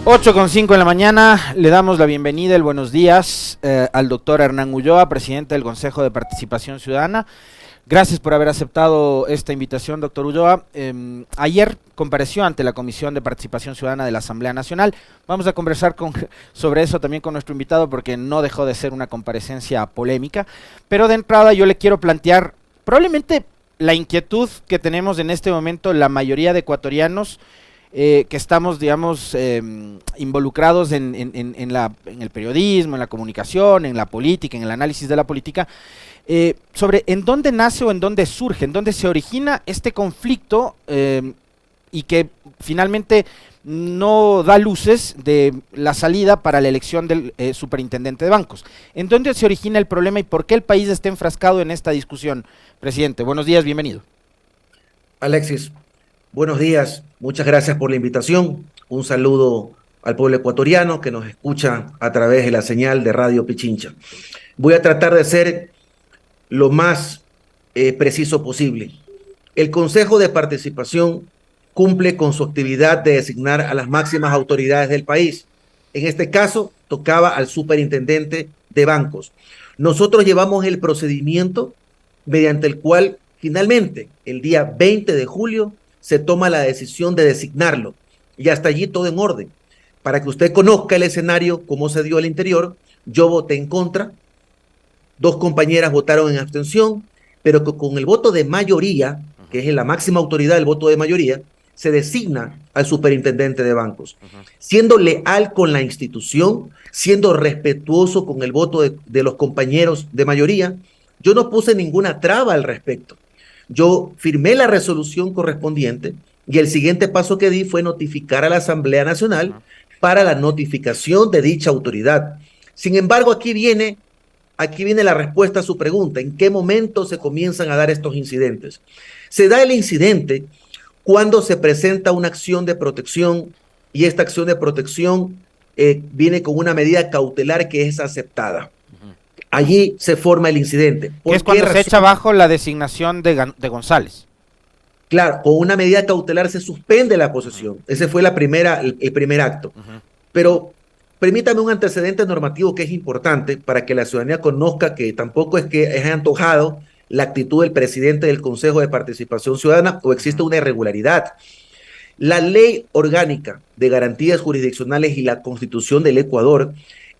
8:05 de la mañana, le damos la bienvenida, el buenos días al doctor Hernán Ulloa, presidente del Consejo de Participación Ciudadana. Gracias por haber aceptado esta invitación, doctor Ulloa. Ayer compareció ante la Comisión de Participación Ciudadana de la Asamblea Nacional. Vamos a conversar sobre eso también con nuestro invitado porque no dejó de ser una comparecencia polémica. Pero de entrada yo le quiero plantear probablemente la inquietud que tenemos en este momento la mayoría de ecuatorianos que estamos, digamos, involucrados en el periodismo, en la comunicación, en la política, en el análisis de la política, sobre en dónde nace o en dónde surge, en dónde se origina este conflicto y que finalmente no da luces de la salida para la elección del superintendente de bancos. ¿En dónde se origina el problema y por qué el país está enfrascado en esta discusión? Presidente, buenos días, bienvenido. Alexis, buenos días, muchas gracias por la invitación. Un saludo al pueblo ecuatoriano que nos escucha a través de la señal de Radio Pichincha. Voy a tratar de ser lo más preciso posible. El Consejo de Participación cumple con su actividad de designar a las máximas autoridades del país. En este caso, tocaba al superintendente de bancos. Nosotros llevamos el procedimiento mediante el cual finalmente el día 20 de julio se toma la decisión de designarlo y hasta allí todo en orden. Para que usted conozca el escenario, cómo se dio al interior, yo voté en contra, 2 compañeras votaron en abstención, pero que con el voto de mayoría, que es la máxima autoridad del voto de mayoría, se designa al superintendente de bancos. Siendo leal con la institución, siendo respetuoso con el voto de los compañeros de mayoría, yo no puse ninguna traba al respecto. Yo firmé la resolución correspondiente y el siguiente paso que di fue notificar a la Asamblea Nacional para la notificación de dicha autoridad. Sin embargo, aquí viene la respuesta a su pregunta. ¿En qué momento se comienzan a dar estos incidentes? Se da el incidente cuando se presenta una acción de protección y esta acción de protección viene con una medida cautelar que es aceptada. Allí se forma el incidente. Es cuando se echa abajo la designación de González. Claro, con una medida cautelar se suspende la posesión. Ese fue el primer acto. Pero permítame un antecedente normativo que es importante para que la ciudadanía conozca que tampoco es que es antojado la actitud del presidente del Consejo de Participación Ciudadana o existe una irregularidad. La Ley Orgánica de Garantías Jurisdiccionales y la Constitución del Ecuador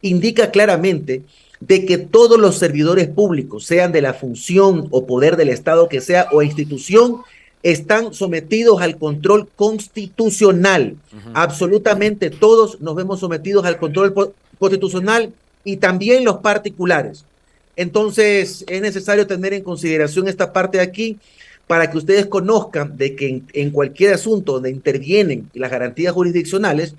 indica claramente de que todos los servidores públicos, sean de la función o poder del Estado que sea o institución, están sometidos al control constitucional. Absolutamente todos nos vemos sometidos al control constitucional y también los particulares. Entonces es necesario tener en consideración esta parte de aquí para que ustedes conozcan de que en cualquier asunto donde intervienen las garantías jurisdiccionales,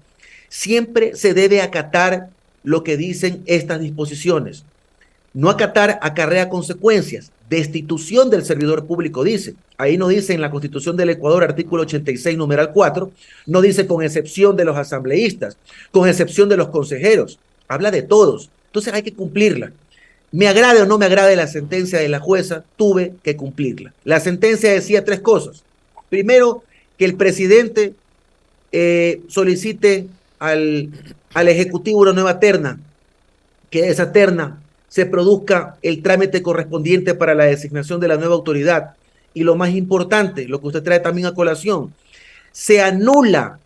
siempre se debe acatar lo que dicen estas disposiciones. No acatar acarrea consecuencias. Destitución del servidor público dice. Ahí no dice en la Constitución del Ecuador, artículo 86, numeral 4, no dice con excepción de los asambleístas, con excepción de los consejeros. Habla de todos. Entonces hay que cumplirla. Me agrade o no me agrade la sentencia de la jueza, tuve que cumplirla. La sentencia decía 3 cosas. Primero, que el presidente solicite al Ejecutivo una nueva terna, que esa terna se produzca el trámite correspondiente para la designación de la nueva autoridad. Y lo más importante, lo que usted trae también a colación, se anula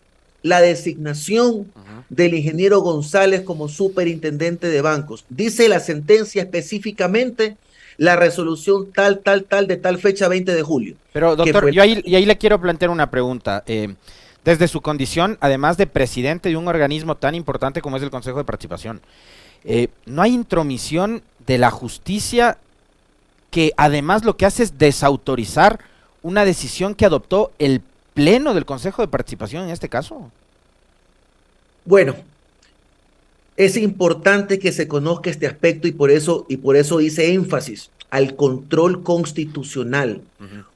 la designación del ingeniero González como superintendente de bancos. Dice la sentencia específicamente la resolución tal de tal fecha 20 de julio. Pero doctor, yo ahí le quiero plantear una pregunta. Desde su condición, además de presidente de un organismo tan importante como es el Consejo de Participación, ¿no hay intromisión de la justicia que además lo que hace es desautorizar una decisión que adoptó el Pleno del Consejo de Participación en este caso? Bueno, es importante que se conozca este aspecto y por eso hice énfasis al control constitucional.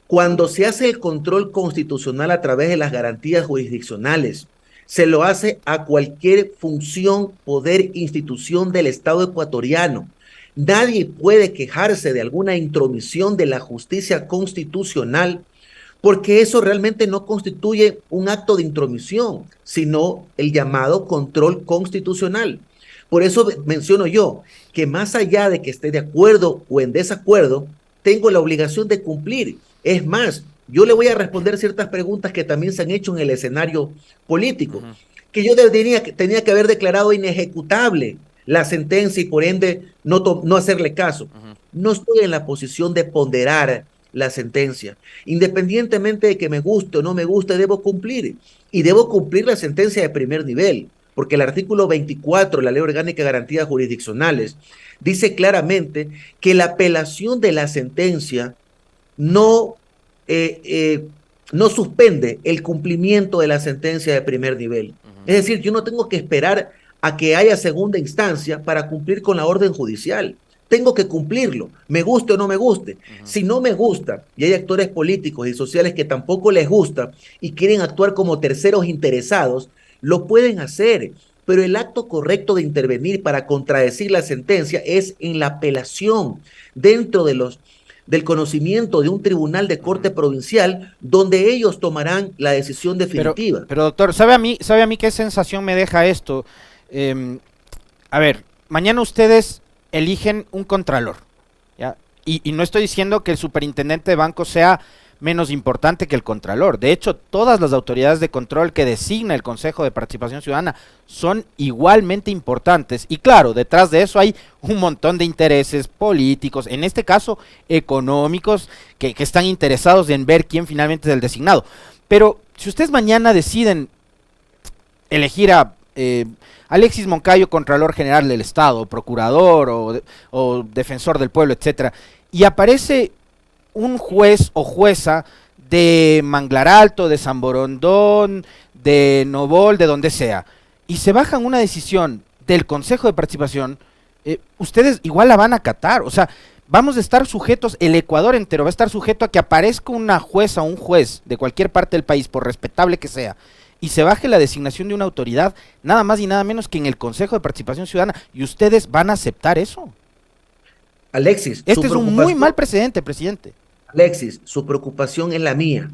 Cuando se hace el control constitucional a través de las garantías jurisdiccionales, se lo hace a cualquier función, poder, institución del Estado ecuatoriano. Nadie puede quejarse de alguna intromisión de la justicia constitucional porque eso realmente no constituye un acto de intromisión, sino el llamado control constitucional. Por eso menciono yo que más allá de que esté de acuerdo o en desacuerdo, tengo la obligación de cumplir. Es más, yo le voy a responder ciertas preguntas que también se han hecho en el escenario político, que yo tenía que haber declarado inejecutable la sentencia y por ende no hacerle caso. No estoy en la posición de ponderar la sentencia. Independientemente de que me guste o no me guste, debo cumplir. Y debo cumplir la sentencia de primer nivel, porque el artículo 24 de la Ley Orgánica de Garantías Jurisdiccionales dice claramente que la apelación de la sentencia no, eh, eh, no suspende el cumplimiento de la sentencia de primer nivel. Es decir, yo no tengo que esperar a que haya segunda instancia para cumplir con la orden judicial. Tengo que cumplirlo, me guste o no me guste. Si no me gusta, y hay actores políticos y sociales que tampoco les gusta y quieren actuar como terceros interesados, lo pueden hacer. Pero el acto correcto de intervenir para contradecir la sentencia es en la apelación dentro del conocimiento de un tribunal de corte provincial donde ellos tomarán la decisión definitiva. Pero doctor, ¿sabe a mí qué sensación me deja esto? A ver, mañana ustedes eligen un contralor, ¿ya? Y no estoy diciendo que el superintendente de banco sea menos importante que el contralor. De hecho, todas las autoridades de control que designa el Consejo de Participación Ciudadana son igualmente importantes. Y claro, detrás de eso hay un montón de intereses políticos, en este caso económicos, que están interesados en ver quién finalmente es el designado. Pero si ustedes mañana deciden elegir a Alexis Moncayo, Contralor General del Estado, Procurador o Defensor del Pueblo, etcétera, y aparece un juez o jueza de Manglar Alto, de San Borondón, de Novol, de donde sea, y se bajan una decisión del Consejo de Participación, ustedes igual la van a acatar. O sea, vamos a estar sujetos, el Ecuador entero va a estar sujeto a que aparezca una jueza o un juez de cualquier parte del país, por respetable que sea, y se baje la designación de una autoridad, nada más y nada menos que en el Consejo de Participación Ciudadana, y ustedes van a aceptar eso. Alexis, Este es un muy mal precedente, presidente. Alexis, su preocupación es la mía,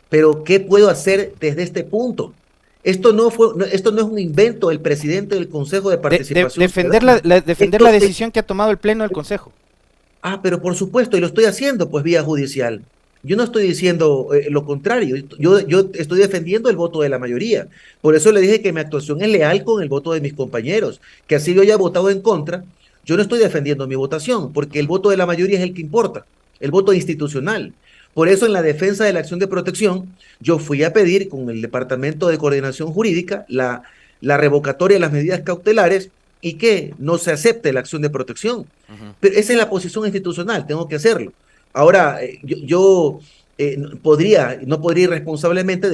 pero ¿qué puedo hacer desde este punto? Esto no es un invento del presidente del Consejo de Participación defender Ciudadana. la decisión que ha tomado el Pleno del Consejo. Pero por supuesto, y lo estoy haciendo pues vía judicial. Yo no estoy diciendo lo contrario, yo estoy defendiendo el voto de la mayoría. Por eso le dije que mi actuación es leal con el voto de mis compañeros, que así yo haya votado en contra. Yo no estoy defendiendo mi votación, porque el voto de la mayoría es el que importa, el voto institucional. Por eso en la defensa de la acción de protección, yo fui a pedir con el Departamento de Coordinación Jurídica la revocatoria de las medidas cautelares y que no se acepte la acción de protección. Pero esa es la posición institucional, tengo que hacerlo. Ahora, no podría irresponsablemente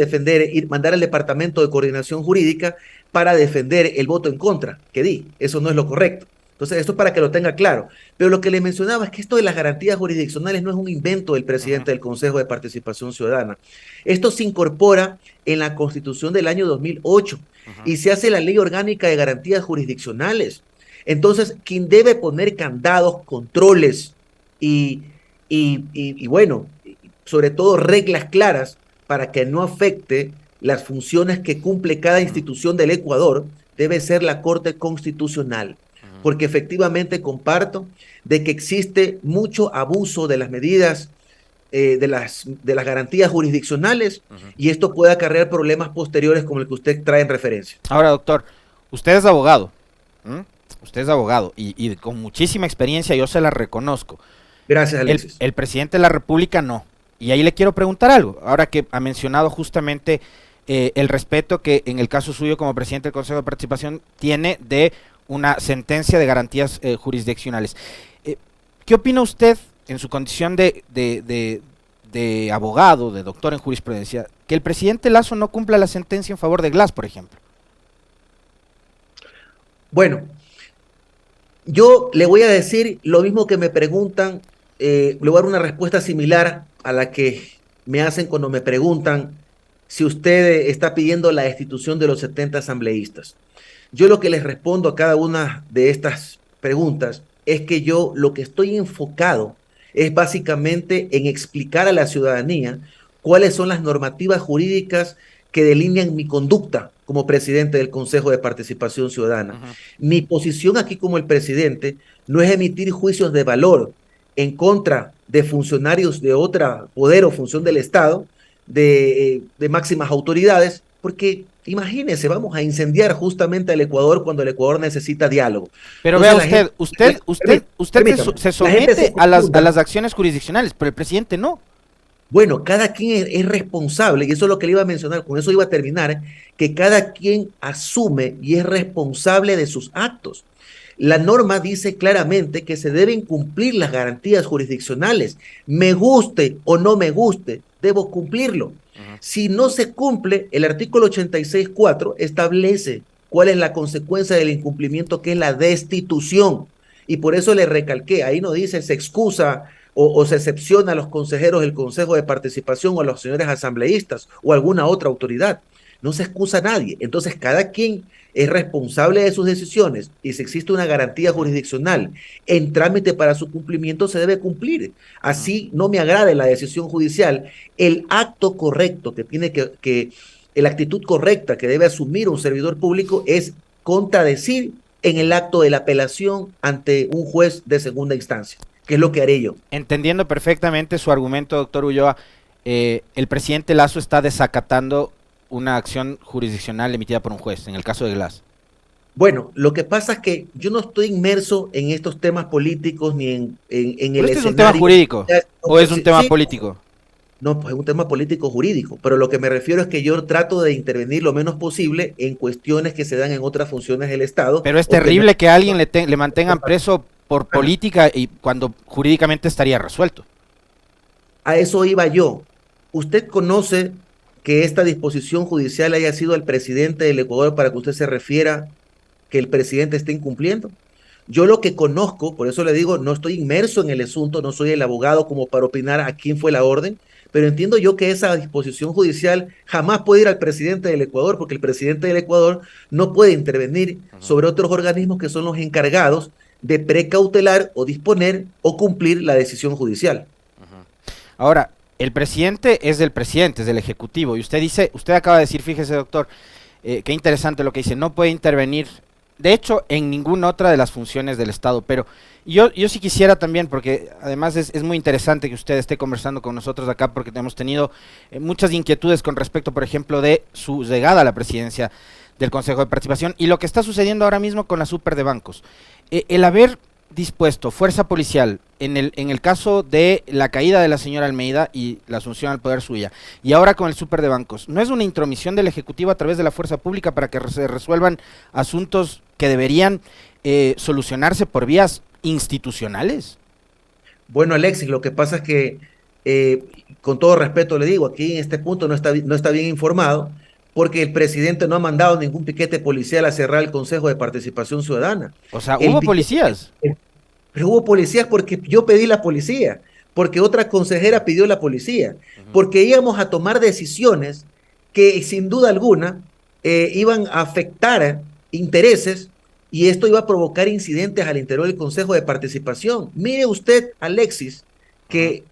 mandar al Departamento de Coordinación Jurídica para defender el voto en contra que di. Eso no es lo correcto. Entonces, esto es para que lo tenga claro. Pero lo que le mencionaba es que esto de las garantías jurisdiccionales no es un invento del presidente del Consejo de Participación Ciudadana. Esto se incorpora en la Constitución del año 2008 y se hace la Ley Orgánica de Garantías Jurisdiccionales. Entonces, quien debe poner candados, controles y bueno, sobre todo reglas claras para que no afecte las funciones que cumple cada institución del Ecuador, debe ser la Corte Constitucional. Porque efectivamente comparto de que existe mucho abuso de las medidas de las garantías jurisdiccionales y esto puede acarrear problemas posteriores como el que usted trae en referencia. Ahora, doctor, usted es abogado, usted es abogado y con muchísima experiencia, yo se la reconozco. Gracias, Alexis. El presidente de la República no. Y ahí le quiero preguntar algo, ahora que ha mencionado justamente el respeto que en el caso suyo como presidente del Consejo de Participación tiene de una sentencia de garantías jurisdiccionales. ¿Qué opina usted en su condición de abogado, de doctor en jurisprudencia, que el presidente Lasso no cumpla la sentencia en favor de Glass, por ejemplo? Bueno, yo le voy a decir lo mismo que me preguntan, le voy a dar una respuesta similar a la que me hacen cuando me preguntan si usted está pidiendo la destitución de los 70 asambleístas. Yo lo que les respondo a cada una de estas preguntas es que yo lo que estoy enfocado es básicamente en explicar a la ciudadanía cuáles son las normativas jurídicas que delinean mi conducta como presidente del Consejo de Participación Ciudadana. Mi posición aquí como el presidente no es emitir juicios de valor en contra de funcionarios de otra poder o función del Estado, de máximas autoridades, porque imagínense, vamos a incendiar justamente al Ecuador cuando el Ecuador necesita diálogo. Pero Entonces, vea usted se somete a las acciones jurisdiccionales, pero el presidente no. Bueno, cada quien es responsable, y eso es lo que le iba a mencionar, con eso iba a terminar, que cada quien asume y es responsable de sus actos. La norma dice claramente que se deben cumplir las garantías jurisdiccionales. Me guste o no me guste, debo cumplirlo. Si no se cumple, el artículo 86.4 establece cuál es la consecuencia del incumplimiento, que es la destitución. Y por eso le recalqué, ahí no dice se excusa o se excepciona a los consejeros del Consejo de Participación o a los señores asambleístas o alguna otra autoridad. No se excusa a nadie. Entonces, cada quien es responsable de sus decisiones y si existe una garantía jurisdiccional en trámite para su cumplimiento, se debe cumplir. Así no me agrade la decisión judicial, el acto correcto que tiene la actitud correcta que debe asumir un servidor público es contradecir en el acto de la apelación ante un juez de segunda instancia, que es lo que haré yo. Entendiendo perfectamente su argumento, doctor Ulloa, el presidente Lasso está desacatando una acción jurisdiccional emitida por un juez, en el caso de Glass. Bueno, lo que pasa es que yo no estoy inmerso en estos temas políticos ni en el escenario. ¿Este es un tema jurídico o es un tema político? No, pues es un tema político jurídico, pero lo que me refiero es que yo trato de intervenir lo menos posible en cuestiones que se dan en otras funciones del Estado. Pero es terrible que a alguien le mantengan preso por política y cuando jurídicamente estaría resuelto. A eso iba yo. ¿Usted conoce que esta disposición judicial haya sido el presidente del Ecuador para que usted se refiera que el presidente esté incumpliendo? Yo lo que conozco, por eso le digo, no estoy inmerso en el asunto, no soy el abogado como para opinar a quién fue la orden, pero entiendo yo que esa disposición judicial jamás puede ir al presidente del Ecuador, porque el presidente del Ecuador no puede intervenir sobre otros organismos que son los encargados de precautelar o disponer o cumplir la decisión judicial. Ahora, el presidente es del presidente, es del Ejecutivo, y usted acaba de decir, fíjese doctor, qué interesante lo que dice, no puede intervenir, de hecho, en ninguna otra de las funciones del Estado, pero yo sí quisiera también, porque además es muy interesante que usted esté conversando con nosotros acá, porque hemos tenido muchas inquietudes con respecto, por ejemplo, de su llegada a la presidencia del Consejo de Participación, y lo que está sucediendo ahora mismo con la super de bancos. El haber dispuesto fuerza policial en el caso de la caída de la señora Almeida y la asunción al poder suya, y ahora con el super de bancos, ¿no es una intromisión del Ejecutivo a través de la fuerza pública para que se resuelvan asuntos que deberían solucionarse por vías institucionales? Bueno, Alexis, lo que pasa es que, con todo respeto le digo, aquí en este punto no está bien informado, porque el presidente no ha mandado ningún piquete policial a cerrar el Consejo de Participación Ciudadana. O sea, ¿hubo policías? Pero hubo policías porque yo pedí la policía, porque otra consejera pidió la policía, porque íbamos a tomar decisiones que sin duda alguna iban a afectar intereses y esto iba a provocar incidentes al interior del Consejo de Participación. Mire usted, Alexis, que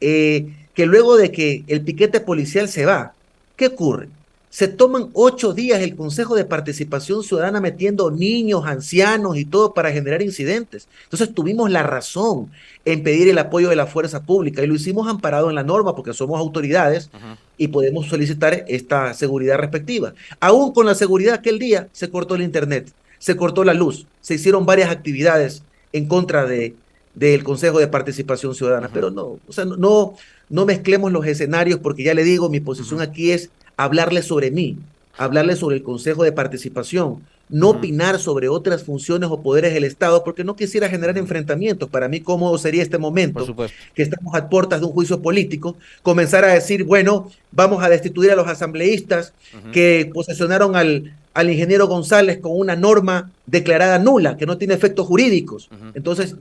luego de que el piquete policial se va, ¿qué ocurre? Se toman 8 días el Consejo de Participación Ciudadana metiendo niños, ancianos y todo para generar incidentes. Entonces tuvimos la razón en pedir el apoyo de la fuerza pública y lo hicimos amparado en la norma porque somos autoridades y podemos solicitar esta seguridad respectiva. Aún con la seguridad, aquel día se cortó el internet, se cortó la luz, se hicieron varias actividades en contra del Consejo de Participación Ciudadana, pero no, o sea, no mezclemos los escenarios porque ya le digo, mi posición aquí es hablarle sobre mí, hablarle sobre el Consejo de Participación, no opinar sobre otras funciones o poderes del Estado, porque no quisiera generar enfrentamientos. Para mí cómodo sería este momento, que estamos a puertas de un juicio político, comenzar a decir, bueno, vamos a destituir a los asambleístas que posesionaron al ingeniero González con una norma declarada nula, que no tiene efectos jurídicos. Entonces,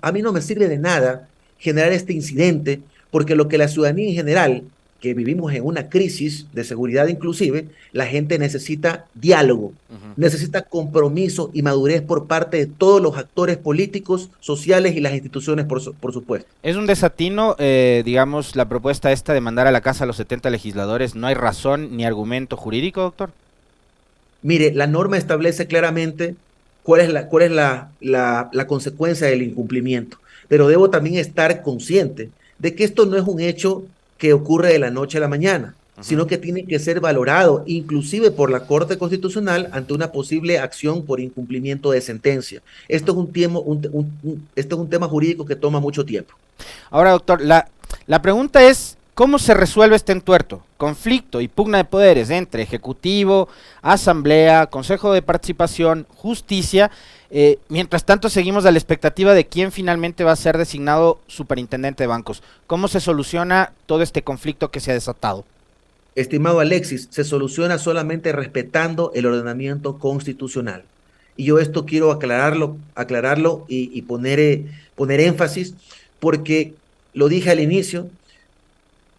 a mí no me sirve de nada generar este incidente, porque lo que la ciudadanía en general que vivimos en una crisis de seguridad inclusive, la gente necesita diálogo, necesita compromiso y madurez por parte de todos los actores políticos, sociales y las instituciones, por supuesto. Es un desatino, digamos, la propuesta esta de mandar a la casa a los 70 legisladores. ¿No hay razón ni argumento jurídico, doctor? Mire, la norma establece claramente cuál es la consecuencia del incumplimiento, pero debo también estar consciente de que esto no es un hecho que ocurre de la noche a la mañana, sino que tiene que ser valorado inclusive por la Corte Constitucional ante una posible acción por incumplimiento de sentencia. Esto es esto es un tema jurídico que toma mucho tiempo. Ahora, doctor, la pregunta es, ¿cómo se resuelve este entuerto? Conflicto y pugna de poderes entre Ejecutivo, Asamblea, Consejo de Participación, Justicia. Mientras tanto, seguimos a la expectativa de quién finalmente va a ser designado superintendente de bancos. ¿Cómo se soluciona todo este conflicto que se ha desatado? Estimado Alexis, se soluciona solamente respetando el ordenamiento constitucional. Y yo esto quiero aclararlo y poner énfasis, porque lo dije al inicio,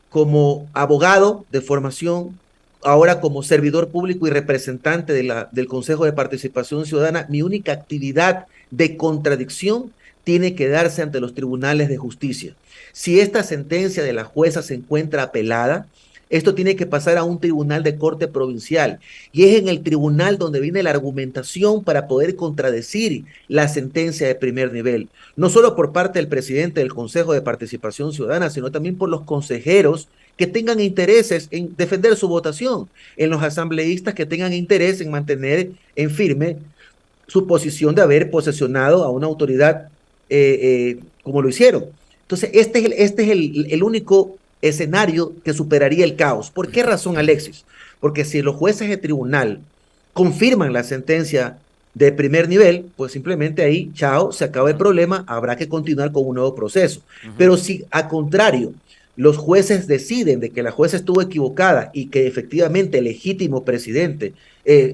como abogado de formación, ahora como servidor público y representante del Consejo de Participación Ciudadana, mi única actividad de contradicción tiene que darse ante los tribunales de justicia. Si esta sentencia de la jueza se encuentra apelada, esto tiene que pasar a un tribunal de corte provincial y es en el tribunal donde viene la argumentación para poder contradecir la sentencia de primer nivel, no solo por parte del presidente del Consejo de Participación Ciudadana, sino también por los consejeros que tengan intereses en defender su votación, en los asambleístas que tengan interés en mantener en firme su posición de haber posesionado a una autoridad como lo hicieron. Entonces, este es el único escenario que superaría el caos. ¿Por qué razón, Alexis? Porque si los jueces de tribunal confirman la sentencia de primer nivel, pues simplemente ahí, chao, se acaba el problema, habrá que continuar con un nuevo proceso. Pero si, a contrario, los jueces deciden de que la jueza estuvo equivocada y que efectivamente el legítimo presidente,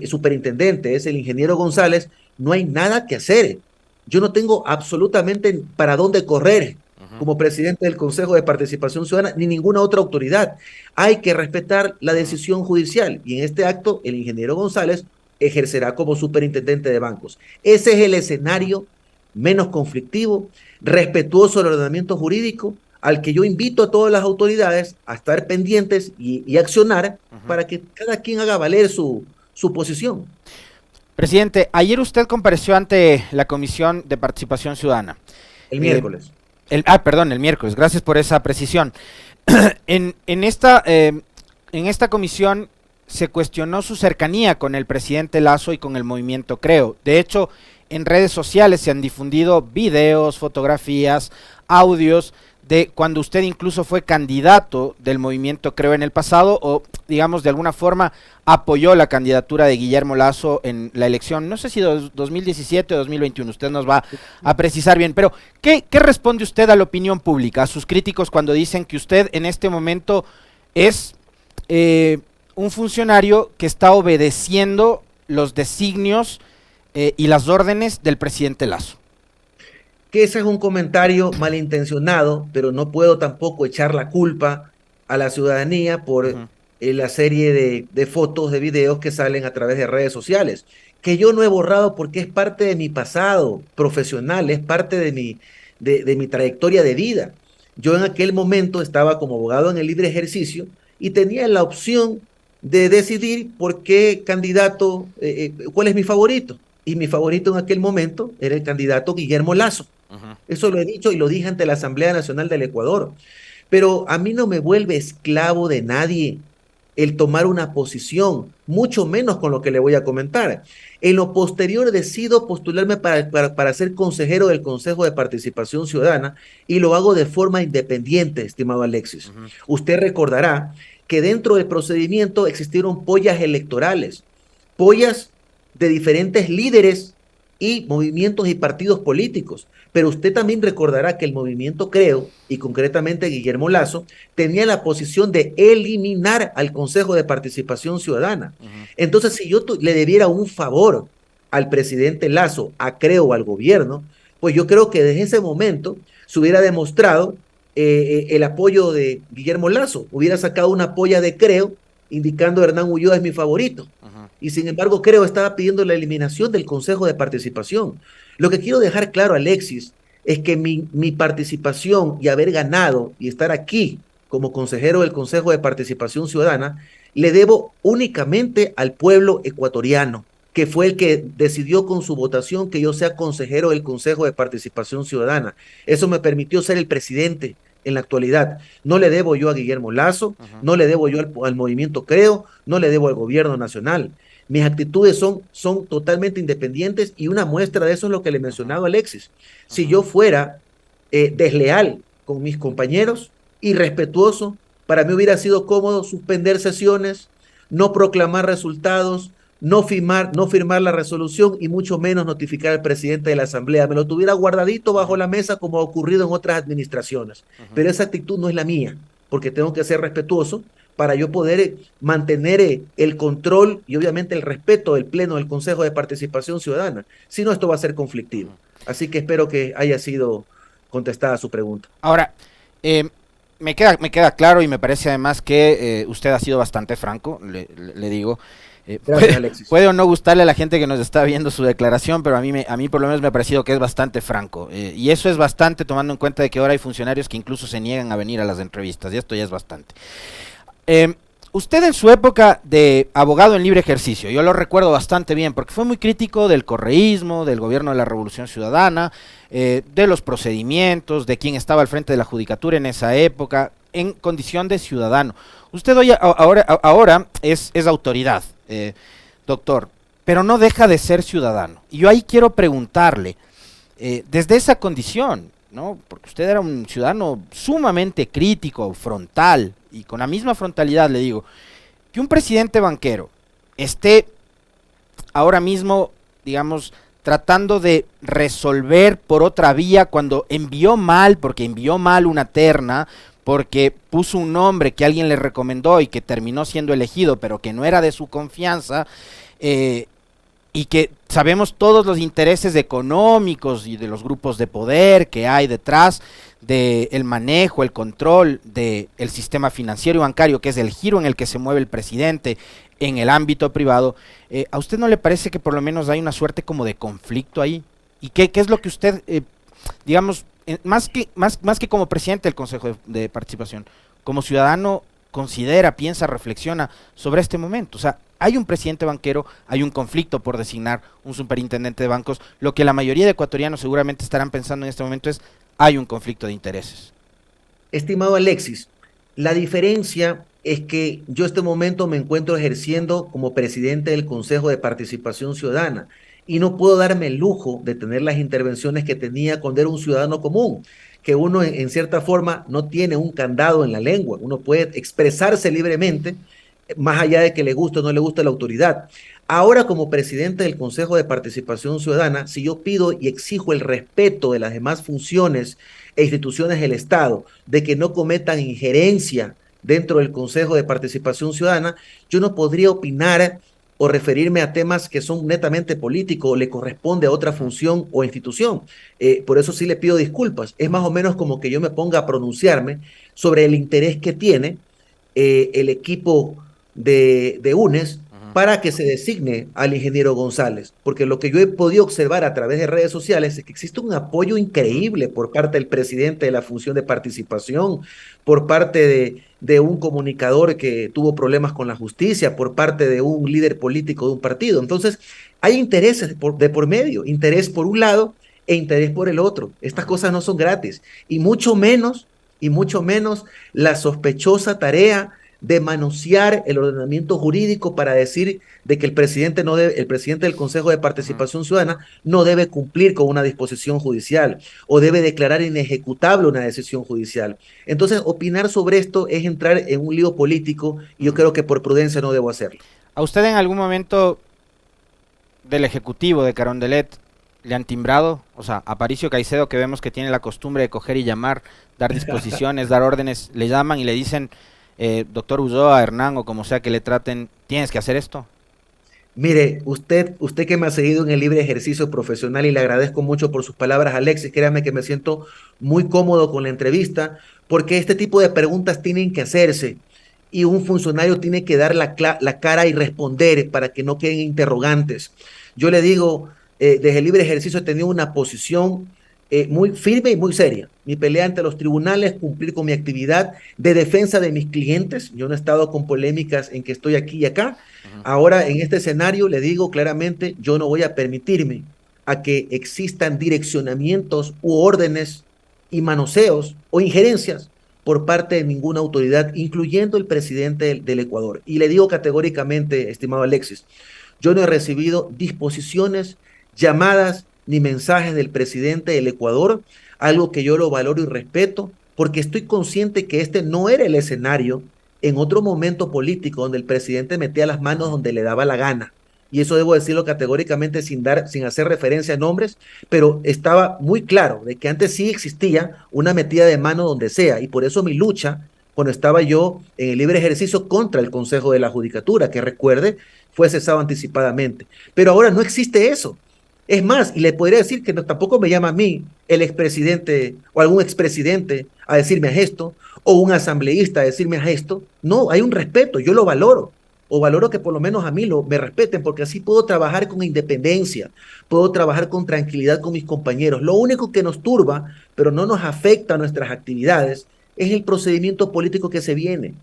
superintendente, es el ingeniero González, no hay nada que hacer. Yo no tengo absolutamente para dónde correr como presidente del Consejo de Participación Ciudadana, ni ninguna otra autoridad. Hay que respetar la decisión judicial y en este acto el ingeniero González ejercerá como superintendente de bancos. Ese es el escenario menos conflictivo, respetuoso del ordenamiento jurídico, al que yo invito a todas las autoridades a estar pendientes y accionar para que cada quien haga valer su posición. Presidente, ayer usted compareció ante la Comisión de Participación Ciudadana. El miércoles. Perdón, el miércoles, gracias por esa precisión. En esta comisión se cuestionó su cercanía con el presidente Lasso y con el movimiento Creo. De hecho, en redes sociales se han difundido videos, fotografías, audios de cuando usted incluso fue candidato del movimiento Creo en el pasado o, digamos, de alguna forma apoyó la candidatura de Guillermo Lasso en la elección, no sé si 2017 o 2021, usted nos va a precisar bien, pero ¿qué responde usted a la opinión pública, a sus críticos cuando dicen que usted en este momento es un funcionario que está obedeciendo los designios y las órdenes del presidente Lasso? Que ese es un comentario malintencionado, pero no puedo tampoco echar la culpa a la ciudadanía por la serie de fotos, de videos que salen a través de redes sociales, que yo no he borrado porque es parte de mi pasado profesional, es parte de mi trayectoria de vida. Yo en aquel momento estaba como abogado en el libre ejercicio y tenía la opción de decidir por qué candidato, cuál es mi favorito. Y mi favorito en aquel momento era el candidato Guillermo Lasso. Eso lo he dicho y lo dije ante la Asamblea Nacional del Ecuador. Pero a mí no me vuelve esclavo de nadie el tomar una posición, mucho menos con lo que le voy a comentar. En lo posterior decido postularme para ser consejero del Consejo de Participación Ciudadana y lo hago de forma independiente, estimado Alexis. Usted recordará que dentro del procedimiento existieron pollas electorales, pollas de diferentes líderes y movimientos y partidos políticos. Pero usted también recordará que el movimiento Creo, y concretamente Guillermo Lasso, tenía la posición de eliminar al Consejo de Participación Ciudadana. Entonces, si yo le debiera un favor al presidente Lasso, a Creo, al gobierno, pues yo creo que desde ese momento se hubiera demostrado el apoyo de Guillermo Lazo, hubiera sacado una polla de Creo indicando Hernán Ulloa es mi favorito. Y sin embargo, Creo estaba pidiendo la eliminación del Consejo de Participación. Lo que quiero dejar claro, Alexis, es que mi participación y haber ganado y estar aquí como consejero del Consejo de Participación Ciudadana, le debo únicamente al pueblo ecuatoriano, que fue el que decidió con su votación que yo sea consejero del Consejo de Participación Ciudadana. Eso me permitió ser el presidente en la actualidad. No le debo yo a Guillermo Lazo, no le debo yo al movimiento Creo, no le debo al gobierno nacional. Mis actitudes son totalmente independientes y una muestra de eso es lo que le mencionaba Alexis. Si yo fuera desleal con mis compañeros, irrespetuoso, para mí hubiera sido cómodo suspender sesiones, no proclamar resultados, no firmar la resolución y mucho menos notificar al presidente de la Asamblea. Me lo tuviera guardadito bajo la mesa como ha ocurrido en otras administraciones. Pero esa actitud no es la mía, porque tengo que ser respetuoso para yo poder mantener el control y obviamente el respeto del Pleno del Consejo de Participación Ciudadana. Si no, esto va a ser conflictivo. Así que espero que haya sido contestada su pregunta. Ahora, me queda claro y me parece además que usted ha sido bastante franco, le digo. Gracias, Alexis. Puede o no gustarle a la gente que nos está viendo su declaración, pero a mí por lo menos me ha parecido que es bastante franco. Y eso es bastante tomando en cuenta de que ahora hay funcionarios que incluso se niegan a venir a las entrevistas, y esto ya es bastante. Usted en su época de abogado en libre ejercicio, yo lo recuerdo bastante bien, porque fue muy crítico del correísmo, del gobierno de la Revolución Ciudadana, de los procedimientos, de quién estaba al frente de la judicatura en esa época, en condición de ciudadano. Usted hoy, ahora es autoridad, doctor, pero no deja de ser ciudadano. Y yo ahí quiero preguntarle, desde esa condición, ¿no? Porque usted era un ciudadano sumamente crítico, frontal, y con la misma frontalidad le digo, que un presidente banquero esté ahora mismo, digamos, tratando de resolver por otra vía cuando envió mal, porque envió mal una terna, porque puso un nombre que alguien le recomendó y que terminó siendo elegido, pero que no era de su confianza, y que sabemos todos los intereses económicos y de los grupos de poder que hay detrás del manejo, el control del sistema financiero y bancario, que es el giro en el que se mueve el presidente en el ámbito privado. ¿A usted no le parece que por lo menos hay una suerte como de conflicto ahí? ¿Y qué es lo que usted, digamos, más que como presidente del Consejo de Participación, como ciudadano, considera, piensa, reflexiona sobre este momento? O sea, hay un presidente banquero, hay un conflicto por designar un superintendente de bancos. Lo que la mayoría de ecuatorianos seguramente estarán pensando en este momento es, hay un conflicto de intereses. Estimado Alexis, la diferencia es que yo en este momento me encuentro ejerciendo como presidente del Consejo de Participación Ciudadana y no puedo darme el lujo de tener las intervenciones que tenía cuando era un ciudadano común, que uno en cierta forma no tiene un candado en la lengua, uno puede expresarse libremente, más allá de que le guste o no le guste la autoridad. Ahora, como presidente del Consejo de Participación Ciudadana, si yo pido y exijo el respeto de las demás funciones e instituciones del Estado, de que no cometan injerencia dentro del Consejo de Participación Ciudadana, yo no podría opinar o referirme a temas que son netamente políticos o le corresponde a otra función o institución. Por eso sí le pido disculpas. Es más o menos como que yo me ponga a pronunciarme sobre el interés que tiene el equipo de UNES para que se designe al ingeniero González, porque lo que yo he podido observar a través de redes sociales es que existe un apoyo increíble por parte del presidente de la función de participación, por parte de un comunicador que tuvo problemas con la justicia, por parte de un líder político de un partido. Entonces, hay intereses de por medio, interés por un lado e interés por el otro. Estas cosas no son gratis, y mucho menos la sospechosa tarea de manosear el ordenamiento jurídico para decir de que el presidente del Consejo de Participación Ciudadana no debe cumplir con una disposición judicial o debe declarar inejecutable una decisión judicial. Entonces, opinar sobre esto es entrar en un lío político y yo creo que por prudencia no debo hacerlo. ¿A usted en algún momento del Ejecutivo de Carondelet le han timbrado? O sea, a Aparicio Caicedo, que vemos que tiene la costumbre de coger y llamar, dar disposiciones, dar órdenes, le llaman y le dicen, doctor Ulloa, Hernán o como sea que le traten, ¿tienes que hacer esto? Mire, usted que me ha seguido en el libre ejercicio profesional y le agradezco mucho por sus palabras, Alexis, créame que me siento muy cómodo con la entrevista porque este tipo de preguntas tienen que hacerse y un funcionario tiene que dar la cara y responder para que no queden interrogantes. Yo le digo, desde el libre ejercicio he tenido una posición muy firme y muy seria. Mi pelea ante los tribunales, cumplir con mi actividad de defensa de mis clientes. Yo no he estado con polémicas en que estoy aquí y acá. Ahora, en este escenario, le digo claramente, yo no voy a permitirme a que existan direccionamientos u órdenes y manoseos o injerencias por parte de ninguna autoridad, incluyendo el presidente del Ecuador. Y le digo categóricamente, estimado Alexis, yo no he recibido disposiciones, llamadas ni mensajes del presidente del Ecuador, algo que yo lo valoro y respeto, porque estoy consciente que este no era el escenario en otro momento político donde el presidente metía las manos donde le daba la gana. Y eso debo decirlo categóricamente sin hacer referencia a nombres, pero estaba muy claro de que antes sí existía una metida de mano donde sea. Y por eso mi lucha, cuando estaba yo en el libre ejercicio contra el Consejo de la Judicatura, que recuerde, fue cesado anticipadamente. Pero ahora no existe eso. Es más, y le podría decir que no, tampoco me llama a mí el expresidente o algún expresidente a decirme esto, o un asambleísta a decirme esto. No, hay un respeto, yo lo valoro, o valoro que por lo menos a mí me respeten, porque así puedo trabajar con independencia, puedo trabajar con tranquilidad con mis compañeros. Lo único que nos turba, pero no nos afecta a nuestras actividades, es el procedimiento político que se viene,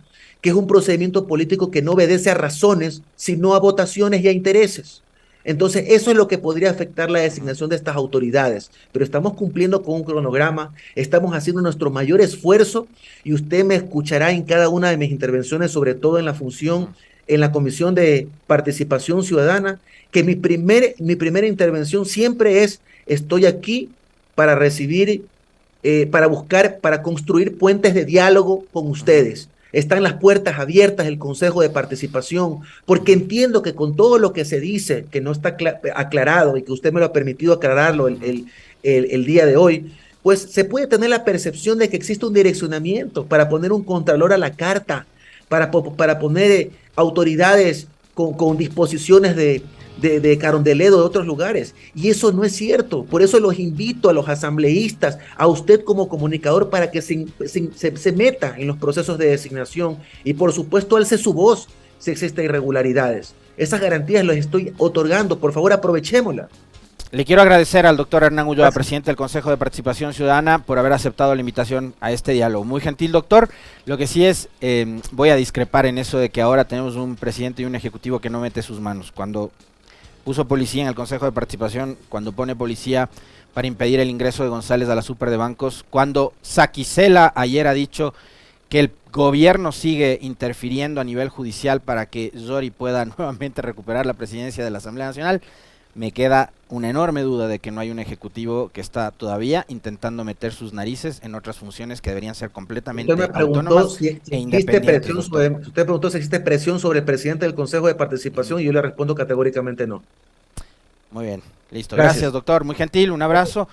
que es un procedimiento político que no obedece a razones, sino a votaciones y a intereses. Entonces, eso es lo que podría afectar la designación de estas autoridades, pero estamos cumpliendo con un cronograma, estamos haciendo nuestro mayor esfuerzo y usted me escuchará en cada una de mis intervenciones, sobre todo en la función, en la Comisión de Participación Ciudadana, que mi primera intervención siempre es, estoy aquí para recibir, para buscar, para construir puentes de diálogo con ustedes. Están las puertas abiertas del Consejo de Participación, porque entiendo que con todo lo que se dice, que no está aclarado y que usted me lo ha permitido aclararlo el día de hoy, pues se puede tener la percepción de que existe un direccionamiento para poner un contralor a la carta, para poner autoridades con disposiciones de Carondelet o de otros lugares. Y eso no es cierto. Por eso los invito a los asambleístas, a usted como comunicador, para que se meta en los procesos de designación y por supuesto alce su voz si existen irregularidades. Esas garantías las estoy otorgando. Por favor, aprovechémoslas. Le quiero agradecer al doctor Hernán Ulloa, Gracias. presidente del Consejo de Participación Ciudadana, por haber aceptado la invitación a este diálogo. Muy gentil, doctor. Lo que sí es, voy a discrepar en eso de que ahora tenemos un presidente y un ejecutivo que no mete sus manos. Cuando puso policía en el Consejo de Participación, cuando pone policía para impedir el ingreso de González a la super de bancos, cuando Saquicela ayer ha dicho que el gobierno sigue interfiriendo a nivel judicial para que Zori pueda nuevamente recuperar la presidencia de la Asamblea Nacional, me queda una enorme duda de que no hay un ejecutivo que está todavía intentando meter sus narices en otras funciones que deberían ser completamente Usted me preguntó autónomas si e existe independientes, presión sobre, doctor. usted preguntó si existe presión sobre el presidente del Consejo de Participación y yo le respondo categóricamente no. Muy bien, listo. Gracias. Gracias, doctor. Muy gentil, un abrazo.